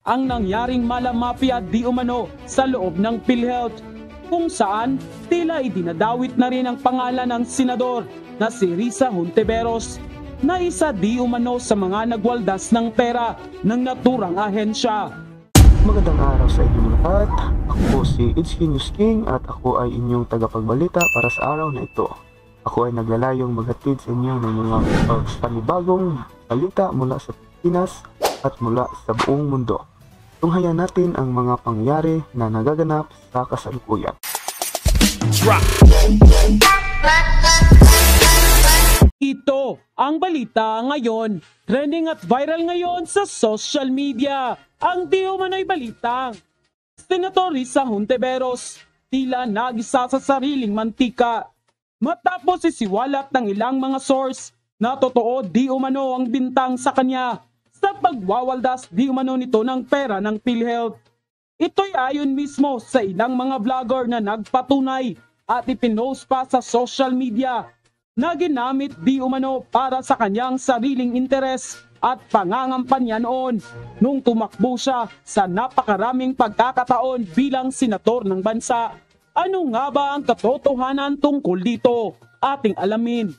ang nangyaring mala-mafia di umano sa loob ng PhilHealth, kung saan tila idinadawit na rin ang pangalan ng senador na si Risa Hontiveros na isa di umano sa mga nagwaldas ng pera ng naturang ahensya. Magandang araw sa inyong lahat. Ako si It's News King at ako ay inyong tagapagbalita para sa araw na ito. Ako ay naglalayong maghatid sa inyo ng mga panibagong balita mula sa Pilipinas at mula sa buong mundo. Tunghayan natin ang mga pangyayari na nagaganap sa kasalukuyan. Ito ang balita ngayon. Trending at viral ngayon sa social media. Ang di umano'y balitang Senator Risa Hontiveros tila nagisa sa sariling mantika matapos isiwalat ng ilang mga source na totoo di umano ang bintang sa kanya sa pagwawaldas di umano nito ng pera ng PhilHealth. Ito'y ayon mismo sa ilang mga vlogger na nagpatunay at ipinost pa sa social media na ginamit di umano para sa kanyang sariling interes at pangangampanya noon nung tumakbo siya sa napakaraming pagkakataon bilang senator ng bansa. Ano nga ba ang katotohanan tungkol dito? Ating alamin.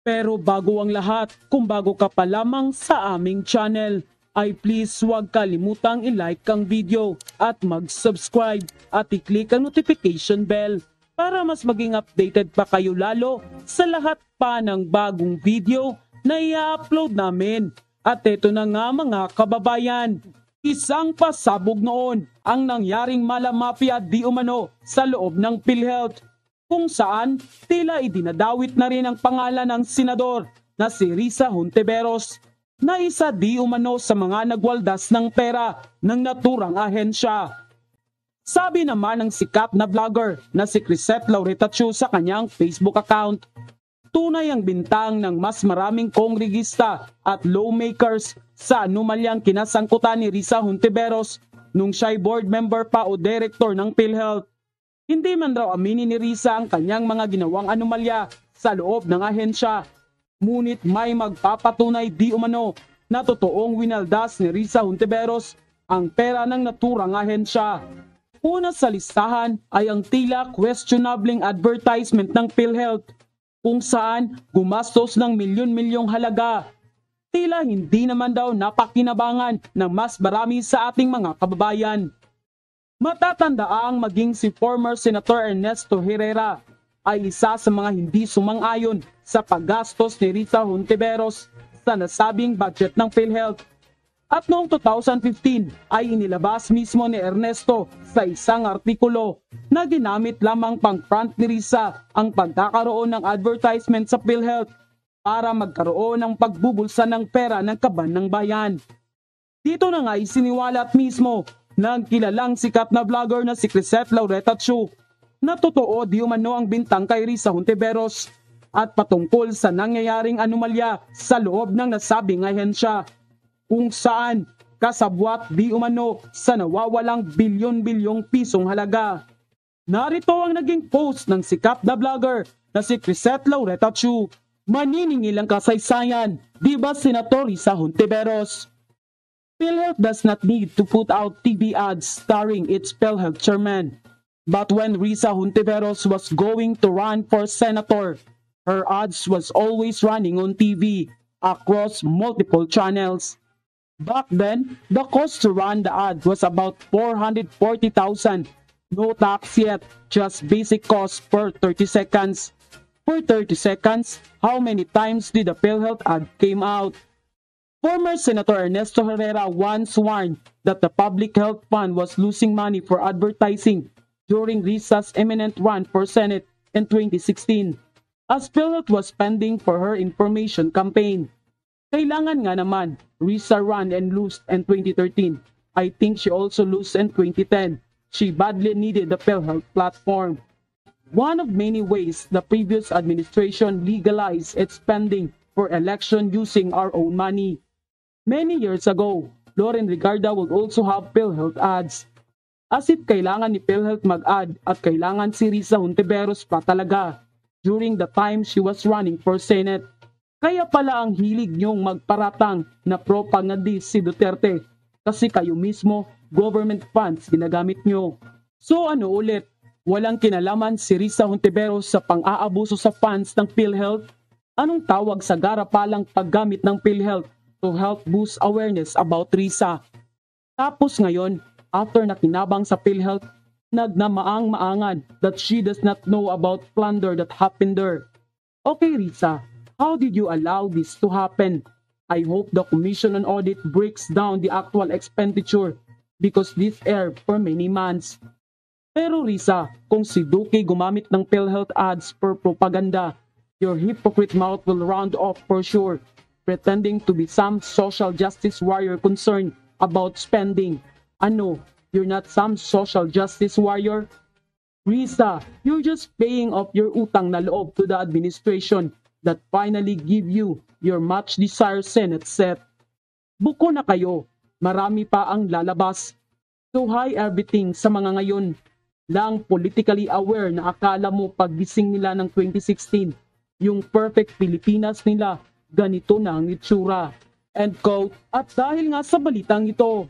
Pero bago ang lahat, kung bago ka pa lamang sa aming channel, ay please huwag kalimutang i-like ang video at mag-subscribe at i-click ang notification bell para mas maging updated pa kayo lalo sa lahat pa ng bagong video na i-upload namin. At ito na nga mga kababayan, isang pasabog noon ang nangyaring mala-mafia di umano sa loob ng PhilHealth, kung saan tila idinadawit na rin ang pangalan ng senador na si Risa Hontiveros na isa di umano sa mga nagwaldas ng pera ng naturang ahensya. Sabi naman ng sikat na vlogger na si Crisette Lauretachu sa kanyang Facebook account, tunay ang bintang ng mas maraming kongregista at lawmakers sa anomalyang kinasangkutan ni Risa Hontiveros nung siya'y board member pa o director ng PhilHealth. Hindi man raw aminin ni Risa ang kanyang mga ginawang anomalya sa loob ng ahensya, ngunit may magpapatunay di umano na totoong winaldas ni Risa Hontiveros ang pera ng naturang ahensya. Una sa listahan ay ang tila questionabling advertisement ng PhilHealth, kung saan gumastos ng milyon-milyong halaga. Tila hindi naman daw napakinabangan ng mas marami sa ating mga kababayan. Matatandaang maging si former Senator Ernesto Herrera ay isa sa mga hindi sumang-ayon sa paggastos ni Risa Hontiveros sa nasabing budget ng PhilHealth. At noong 2015 ay inilabas mismo ni Ernesto sa isang artikulo na ginamit lamang pang front ni Risa ang pagkakaroon ng advertisement sa PhilHealth para magkaroon ng pagbubulsa ng pera ng kaban ng bayan. Dito na nga isiniwalat mismo ng kilalang sikat na vlogger na si Crisette Lauretachu na totoo di umano ang bintang kay Risa Hontiveros at patungkol sa nangyayaring anomalya sa loob ng nasabing ahensya, kung saan kasabwat di umano sa nawawalang bilyon-bilyong pisong halaga. Narito ang naging post ng sikat na vlogger na si Crisette Lauretachu. Maniningil ang kasaysayan, di ba Senator Risa Hontiveros? PhilHealth does not need to put out TV ads starring its PhilHealth chairman. But when Risa Hontiveros was going to run for senator, her ads was always running on TV across multiple channels. Back then, the cost to run the ad was about 440,000. No tax yet, just basic cost per 30 seconds. Per 30 seconds, how many times did the PhilHealth ad came out? Former Senator Ernesto Herrera once warned that the Public Health Fund was losing money for advertising during Risa's imminent run for Senate in 2016, as PhilHealth was spending for her information campaign. Kailangan nga naman, Risa ran and lost in 2013. I think she also lost in 2010. She badly needed the PhilHealth platform. One of many ways the previous administration legalized its spending for election using our own money. Many years ago, Loren Regarda would also have PhilHealth ads. As if kailangan ni PhilHealth mag-ad at kailangan si Risa Hontiveros pa talaga during the time she was running for Senate. Kaya pala ang hilig niyong magparatang na propagandist si Duterte Kasi kayo mismo, government funds ginagamit nyo. So ano ulit? Walang kinalaman si Risa Hontiveros sa pang-aabuso sa funds ng PhilHealth? Anong tawag sa garapalang paggamit ng PhilHealth to help boost awareness about Risa? Tapos ngayon, after nakinabang sa PhilHealth, nagnamaang-maangan that she does not know about plunder that happened there. Okay Risa, how did you allow this to happen? I hope the Commission on Audit breaks down the actual expenditure because this aired for many months. Pero Risa, kung si Duque gumamit ng PhilHealth ads for propaganda, your hypocrite mouth will round off for sure, pretending to be some social justice warrior concerned about spending. Ano, you're not some social justice warrior? Risa, you're just paying off your utang na loob to the administration that finally give you your much desired Senate seat. Buko na kayo, marami pa ang lalabas. So hi everything sa mga ngayon lang politically aware na akala mo paggising nila ng 2016, yung perfect Pilipinas nila, ganito na ang itsura. End quote. At dahil nga sa balitang ito,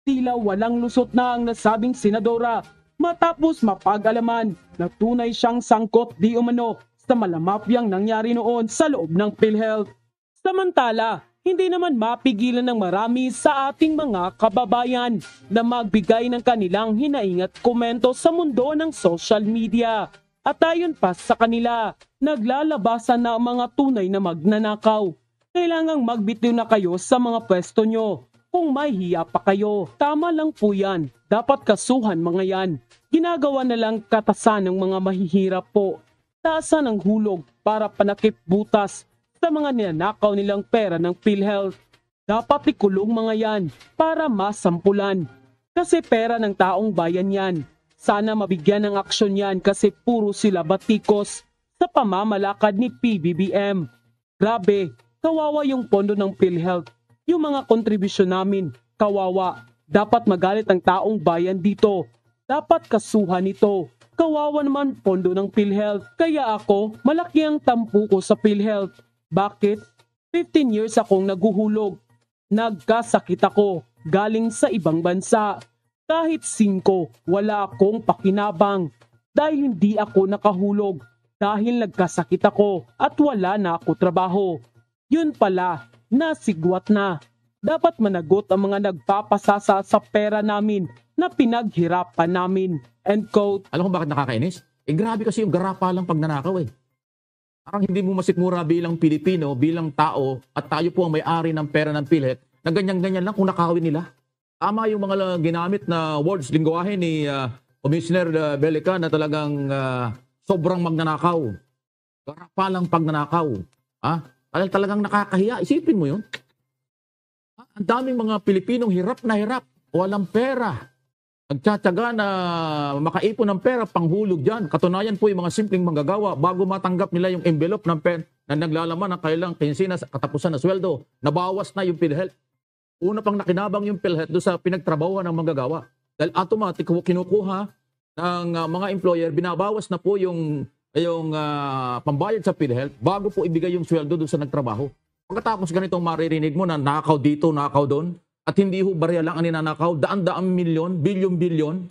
tila walang lusot na ang nasabing senadora matapos mapag-alaman na tunay siyang sangkot di umano sa malamafyang nangyari noon sa loob ng PhilHealth. Samantala, hindi naman mapigilan ng marami sa ating mga kababayan na magbigay ng kanilang hinaing at komento sa mundo ng social media. At ayon pa sa kanila, naglalabasan na ang mga tunay na magnanakaw. Kailangang magbitiw na kayo sa mga pwesto nyo. Kung may hiya pa kayo, tama lang po yan. Dapat kasuhan mga yan. Ginagawa na lang katasan ng mga mahihirap po. Taasan ang hulog para panakip butas sa mga ninanakaw nilang pera ng PhilHealth. Dapat ikulong mga yan para masampulan. Kasi pera ng taong bayan yan. Sana mabigyan ng aksyon yan kasi puro sila batikos sa pamamalakad ni PBBM. Grabe, kawawa yung pondo ng PhilHealth. Yung mga kontribusyon namin, kawawa. Dapat magalit ang taong bayan dito. Dapat kasuhan ito. Kawawa naman pondo ng PhilHealth. Kaya ako, malaki ang tampu ko sa PhilHealth. Bakit? 15 years akong naguhulog. Nagkasakit ako galing sa ibang bansa. Kahit 5, wala akong pakinabang dahil hindi ako nakahulog dahil nagkasakit ako at wala na ako trabaho. Yun pala, nasigwat na. Dapat managot ang mga nagpapasasa sa pera namin na pinaghirapan namin. End quote. Alam ko bakit nakakainis? Grabe kasi yung garapa lang pag nanakaw eh. Parang hindi mo masikmura bilang Pilipino, bilang tao, at tayo po ang may-ari ng pera ng PhilHealth, na ganyan-ganyan lang kung nakawin nila. Tama yung mga ginamit na words, lingwahe ni Commissioner Belica na talagang sobrang magnanakaw. Garapa lang pag nanakaw. Talagang nakakahiya. Isipin mo yun. Ang daming mga Pilipinong hirap na hirap, walang pera. Nagtsatsaga na makaipon ng pera, panghulog dyan. Katunayan po yung mga simpleng manggagawa bago matanggap nila yung envelope ng pen na naglalaman ng kailang pensiona sa katapusan na sweldo. Nabawas na yung PhilHealth. Una pang nakinabang yung PhilHealth doon sa pinagtrabahuan ng manggagawa. Dahil automatic kinukuha ng mga employer, binabawas na po yung pambayad sa PhilHealth bago po ibigay yung sweldo doon sa nagtrabaho. Pagkatapos ganitong maririnig mo na nakaw dito, nakaw doon, at hindi ho barya lang ang ninanakaw, daan-daang milyon, bilyon-bilyon.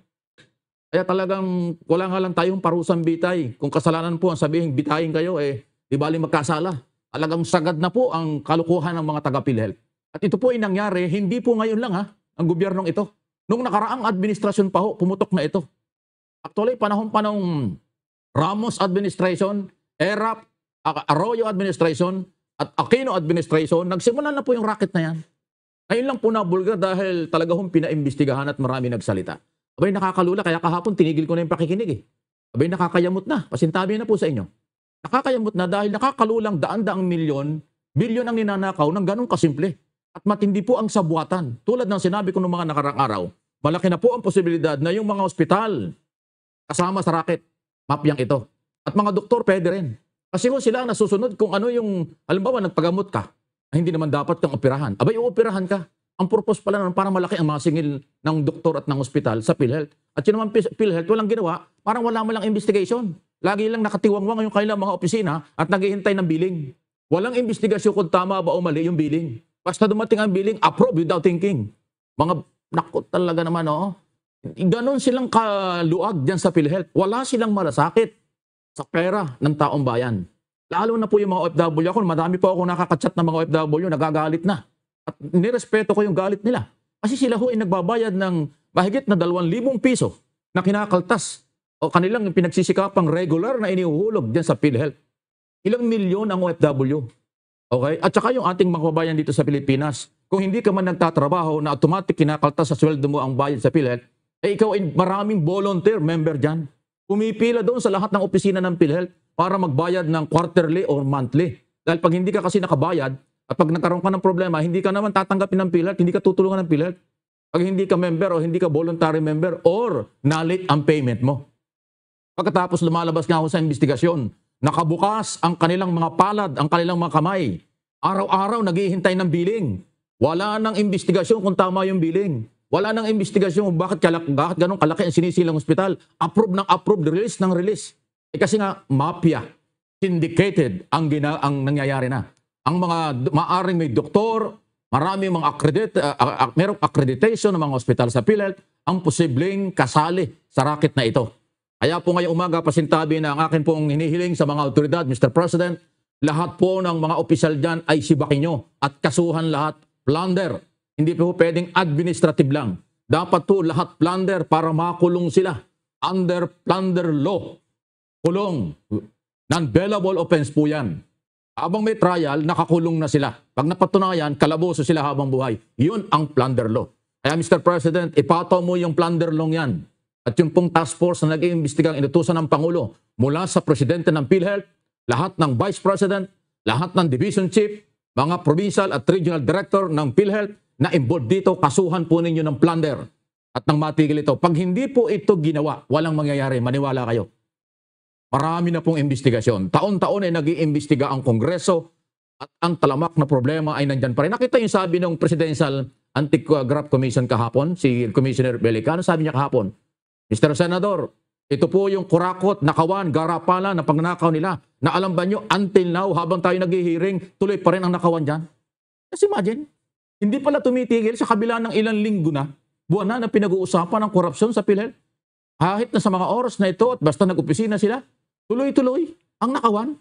Kaya talagang wala nga lang tayong parusang bitay. Kung kasalanan po ang sabihin, bitayin kayo, di bali magkasala. Talagang sagad na po ang kalukuhan ng mga taga-PhilHealth. At ito po ay nangyari, hindi po ngayon lang ang gobyernong ito. Nung nakaraang administrasyon pa ho, pumutok na ito. Actually, panahon pa ng Ramos administration, ERAP, Arroyo administration, at Aquino administration, nagsimula na po yung racket na yan. Ngayon lang po nabulgar dahil talaga hong pinaimbestigahan at marami nagsalita. Abay, nakakalula, kaya kahapon tinigil ko na yung pakikinig. Abay, nakakayamot na. Pasintabi na po sa inyo. Nakakayamot na dahil nakakalulang daan-daang milyon, bilyon ang ninanakaw ng ganong kasimple. At matindi po ang sabuatan. Tulad ng sinabi ko noong mga nakarang araw, malaki na po ang posibilidad na yung mga ospital kasama sa racket, mapyang ito. At mga doktor, pwede rin. Kasi kung sila ang nasusunod kung ano yung, halimbawa, nagpagamot ka, hindi naman dapat kang operahan. Abay, uoperahan ka. Ang purpose pala naman para malaki ang mga singil ng doktor at ng ospital sa PhilHealth. At yun naman PhilHealth, walang ginawa, parang wala mo lang investigation. Lagi lang nakatiwangwang yung kailang mga opisina at naghihintay ng billing. Walang investigasyon kung tama ba o mali yung billing. Basta dumating ang billing, approve without thinking. Mga, naku talaga naman, ganon silang kaluag dyan sa PhilHealth. Wala silang malasakit sa pera ng taong bayan. Lalo na po yung mga OFW. Ako, madami po ako nakakachat ng mga OFW, nagagalit na. At nirespeto ko yung galit nila. Kasi sila ho ay nagbabayad ng mahigit na 2,000 piso na kinakaltas o kanilang pinagsisikapang regular na inihuhulog dyan sa PhilHealth. Ilang milyon ang OFW. Okay? At saka yung ating mga kababayan dito sa Pilipinas, kung hindi ka man nagtatrabaho na automatic kinakaltas sa sweldo mo ang bayad sa PhilHealth, ikaw ay maraming volunteer member dyan. Pumipila doon sa lahat ng opisina ng PhilHealth para magbayad ng quarterly or monthly. Dahil pag hindi ka kasi nakabayad, at pag nagkaroon ka ng problema, hindi ka naman tatanggapin ng PhilHealth, hindi ka tutulungan ng PhilHealth. Pag hindi ka member o hindi ka voluntary member or na-late ang payment mo. Pagkatapos lumalabas nga ako sa investigasyon, nakabukas ang kanilang mga palad, ang kanilang mga kamay. Araw-araw naghihintay ng billing. Wala nang investigasyon kung tama yung billing. Wala nang investigasyon kung bakit ganun kalaki ang sinisilang ospital. Approve ng approve, release ng release. Kasi nga, mafia, syndicated ang nangyayari na. Ang mga maaring may doktor, marami mga merong accreditation ng mga ospital sa PhilHealth ang posibleng kasali sa racket na ito. Kaya po ngayong umaga, pasintabi na ang akin pong hinihiling sa mga autoridad, Mr. President, lahat po ng mga opisyal dyan ay sibakin nyo at kasuhan lahat plunder. Hindi po pwedeng administrative lang. Dapat po lahat plunder para makulong sila. Under plunder law. Kulong. Non-bailable offense po yan. Habang may trial, nakakulong na sila. Pag napatunayan, kalaboso sila habang buhay. Yun ang plunder law. Kaya Mr. President, ipataw mo yung plunder law yan. At yung pong task force na nag-iimbestigang inutusan ng Pangulo mula sa presidente ng PhilHealth, lahat ng vice president, lahat ng division chief, mga provincial at regional director ng PhilHealth na involved dito, kasuhan po ninyo ng plunder at nang matigil ito. Pag hindi po ito ginawa, walang mangyayari. Maniwala kayo. Marami na pong investigasyon. Taon-taon ay nag-iimbestiga ang Kongreso at ang talamak na problema ay nandyan pa rin. Nakita yung sabi ng Presidential Anti-Graft Commission kahapon, si Commissioner Belicano, sabi niya kahapon, Mr. Senador, ito po yung kurakot, nakawan, garapala na pagnanakaw nila. Na alam ba nyo, until now, habang tayo nag-hearing, tuloy pa rin ang nakawan dyan. Just imagine, hindi pala tumitigil sa kabila ng ilang linggo na, buwan na pinag-uusapan ng korupsyon sa PhilHealth. Kahit na sa mga oras na ito at basta nag-opisina sila, tuloy-tuloy ang nakawan.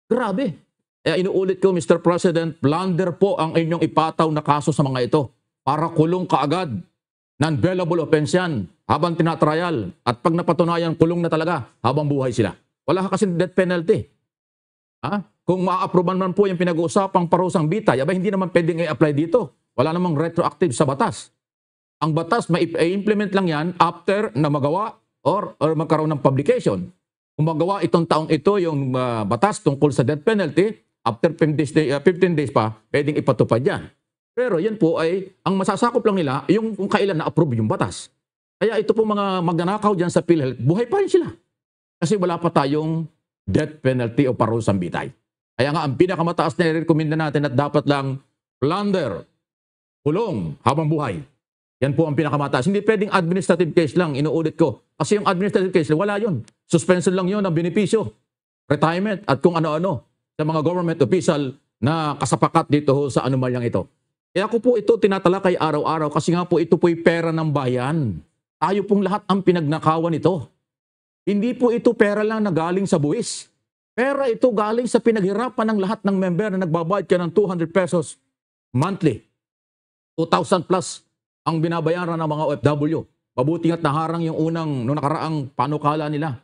Grabe. Kaya inuulit ko, Mr. President, blunder po ang inyong ipataw na kaso sa mga ito para kulong kaagad. Non-bailable offense yan habang tinatrial at pag napatunayan, kulong na talaga habang buhay sila. Wala ka kasi death penalty. Kung ma-approvean man po yung pinag-uusapang parusang bitay, hindi naman pwedeng i-apply dito. Wala namang retroactive sa batas. Ang batas, ma-implement lang yan after na magawa or magkaroon ng publication. Kung magawa itong taong ito yung batas tungkol sa death penalty, after 15 days pa, pwedeng ipatupad yan. Pero yan po ay, ang masasakop lang nila, yung kung kailan na-approve yung batas. Kaya ito po mga magnanakaw dyan sa PhilHealth, buhay pa rin sila. Kasi wala pa tayong death penalty o parusang bitay. Kaya nga, ang pinakamataas na i-recommenda natin at dapat lang plunder, kulong, habang buhay. Yan po ang pinakamataas. Hindi pwedeng administrative case lang, inuulit ko. Kasi yung administrative case, wala yun. Suspension lang yun ng benepisyo, retirement, at kung ano-ano sa mga government official na kasapakat dito sa anomalyang ito. Kaya ko po ito tinatalakay araw-araw kasi nga po ito po'y pera ng bayan. Tayo pong lahat ang pinagnakawan ito. Hindi po ito pera lang na galing sa buwis. Pera ito galing sa pinaghirapan ng lahat ng member na nagbabayad ka ng 200 pesos monthly. 2,000 plus ang binabayaran ng mga OFW. Mabuti nga't naharang yung unang noong nakaraang panukala nila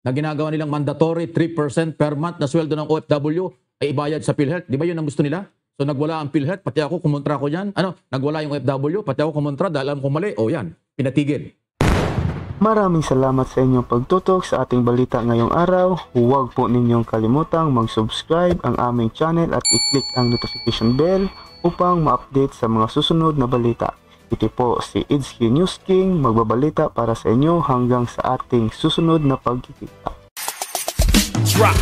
na ginagawa nilang mandatory 3% per month na sweldo ng OFW ay ibayad sa PhilHealth. Di ba yun ang gusto nila? So nagwala ang PhilHealth, pati ako kumontra ko dyan. Nagwala yung OFW, pati ako kumontra dahil alam ko mali. O yan, pinatigil. Maraming salamat sa inyong pagtutok sa ating balita ngayong araw. Huwag po ninyong kalimutang mag-subscribe ang aming channel at i-click ang notification bell upang ma-update sa mga susunod na balita. Ito po si HQ News King, magbabalita para sa inyo hanggang sa ating susunod na pagkikita. Drop.